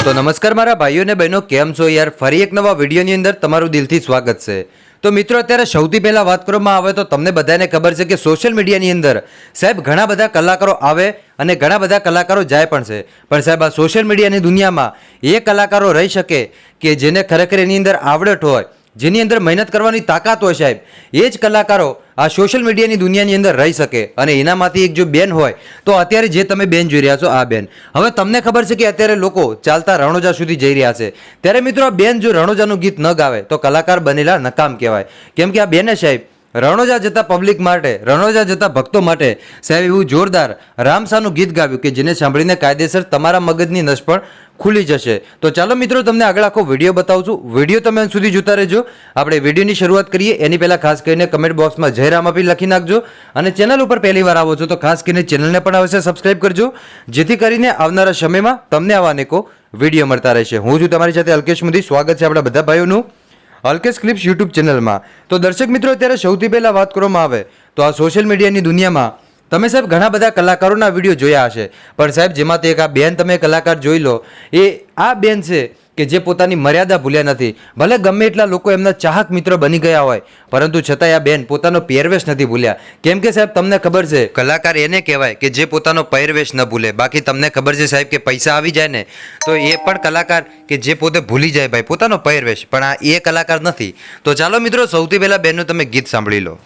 तो नमस्कार मारा भाईओ ने बहनों केम छो यार फरी एक नवा विडियोनी अंदर तमारुं दिलथी स्वागत छे। तो मित्रों अत्यारे सौथी पहेला वात करवामां आवे तो तमने बधाने खबर छे के सोशल मीडियानी अंदर साहेब घणा बधा कलाकारो आवे अने घणा बधा कलाकारो जाय पण छे, पण साहेब आ सोशल मीडियानी दुनियामां ए कलाकारो रही शके के जेने खरेखर एनी अंदर आवडत होय, जेनी अंदर मेहनत करवानी ताकत होय साहेब, ए ज कलाकारो आ सोशल मीडियानी दुनियानी अंदर रही सके। अने एनामांथी एक जो बेन होय तो अत्यारे जे तमे बेन जोई रह्या छो आ बेन, हवे तमने खबर छे के अत्यारे लोको चालता रણોજા सुधी जई रह्या छे, त्यारे मित्रों आ बेन जो રણોજાનું गीत न गावे तो कलाकार बनेला नकाम कहेवाय। केम के आ बेने साहेब રણોજા जता पब्लिक माटे, રણોજા जता भक्तो माटे साहेब एवुं जोरदार रामसाનું गीत गाव्युं के जेने सांभळीने कायदेसर तमारा मगजनी नस पण खुली जशे। तो चलो मित्रों तमने आगळ आखो विडियो बतावुं छुं, विडियो तमे अंत सुधी जोता रहेजो। आपणे विडियोनी शरूआत करीए एनी पहेला खास करीने कमेंट बॉक्समां जय राम अपी लखी नाखजो अने चेनल उपर पहेली वार आवो छो तो खास करीने चेनलने पण अवश्य सब्सक्राइब करजो, जेथी करीने आवनारा समयमां तमने आवा अनेको विडियो मळता रहेशे। हुं छुं तमारी साथे अल्केश मोदी, स्वागत छे आपणा बधा भाईओनुं अल्केश क्लिप्स यूट्यूब चेनल में। तो दर्शक मित्रों अत्यारे सौथी पहेला वात करवामां आवे तो आ सोशल मीडियानी दुनियामां तमे साहेब घणा बधा कलाकारोना विडियो जोया हशे, पण साहेब जेमांथी एक आ बेन तमे कलाकार जोई लो ए आ बेन छे के जे पोतानी मर्यादा भूल्या नथी। भले गमे एटला लोको एमना चाहक मित्र बनी गया होय परंतु छतांय आ बेन पोतानो पहिरवेश नथी भूल्या। केम के साहेब तमने खबर छे कलाकार एने कहेवाय के जे पोतानो पहिरवेश न भूले, बाकी तमने खबर छे साहेब के पैसा आवी जाय ने तो ए पण कलाकार के जे पोते भूली जाय भाई पोतानो पहिरवेश, पण आ ए कलाकार नथी। तो चालो मित्रों सौथी पहेला बेननुं तमे गीत सांभळी लो।